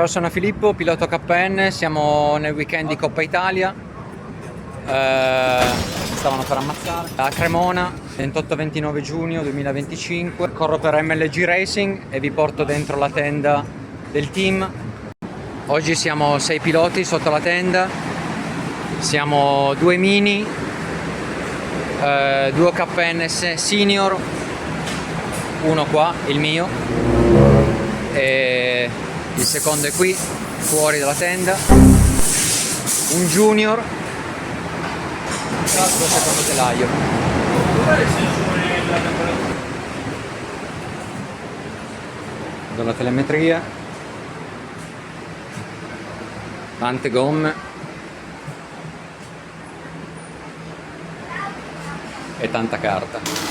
Ciao, sono Filippo, pilota KN, siamo nel weekend di Coppa Italia, stavano per ammazzare, a Cremona, 28-29 giugno 2025, corro per MLG Racing e vi porto dentro la tenda del team. Oggi siamo 6 piloti sotto la tenda, siamo 2 mini, 2 KNS senior, uno qua, il mio, e il secondo è qui, fuori dalla tenda, un junior, l'altro secondo telaio. Dalla telemetria, tante gomme e tanta carta.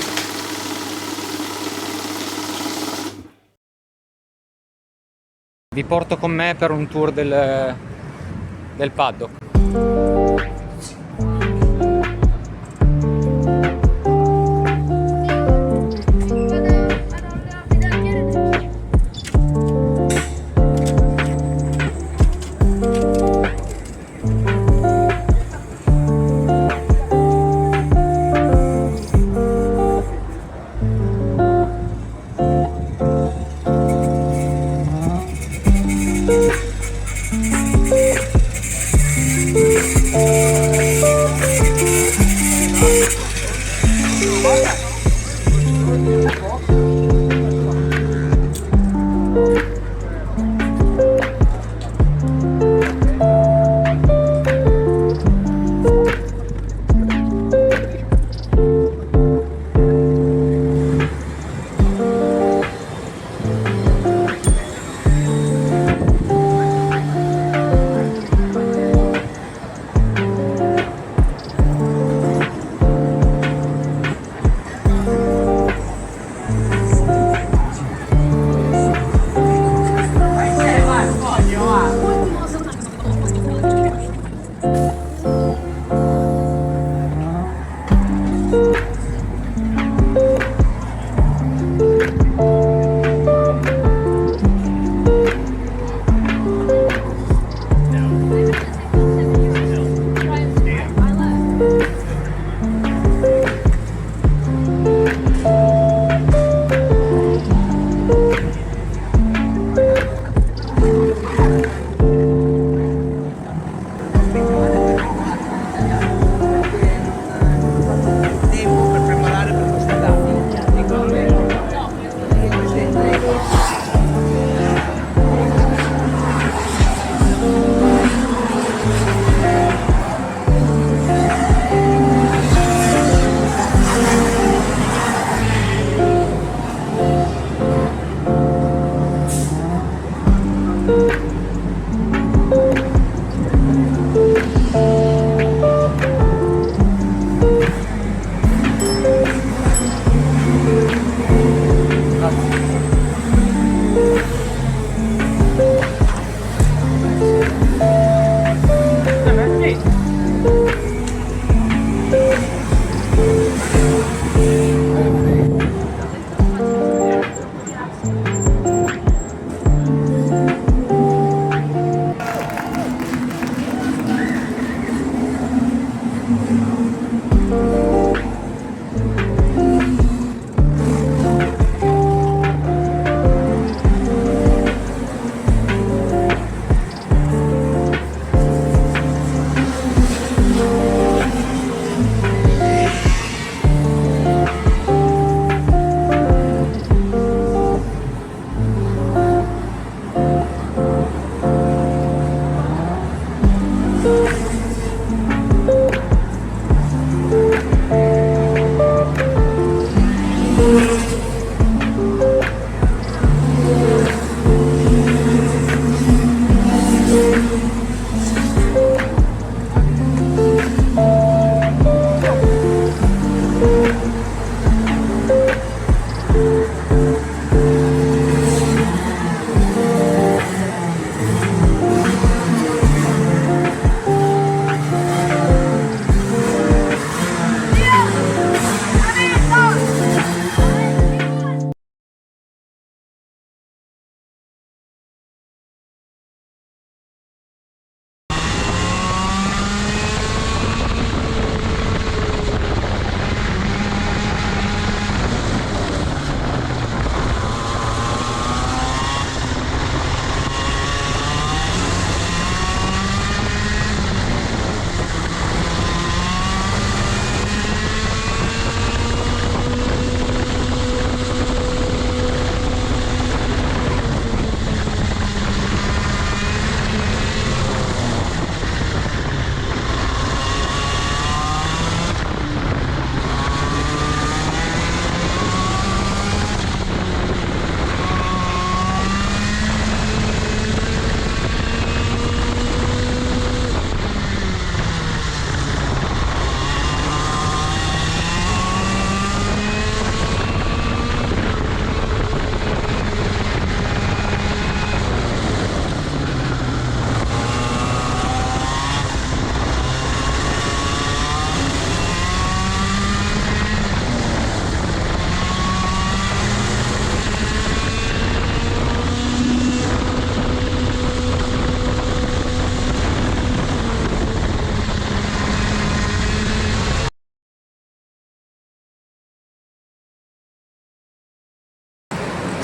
Vi porto con me per un tour del paddock.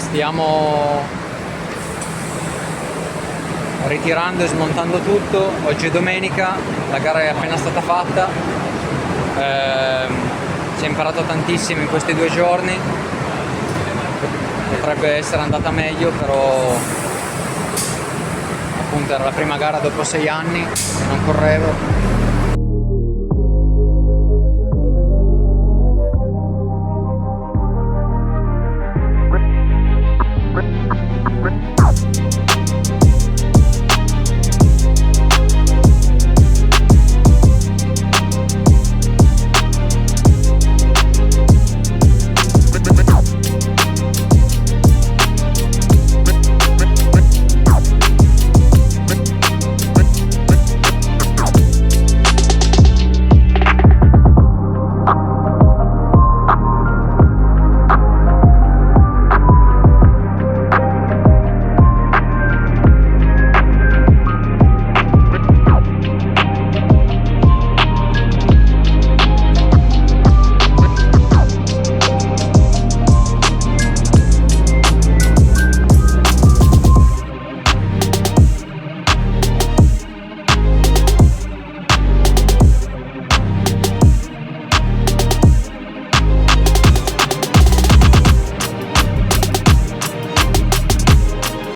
Stiamo ritirando e smontando tutto. Oggi è domenica, la gara è appena stata fatta. Si è imparato tantissimo in questi 2 giorni. Potrebbe essere andata meglio, però appunto era la prima gara dopo 6 anni che non correvo.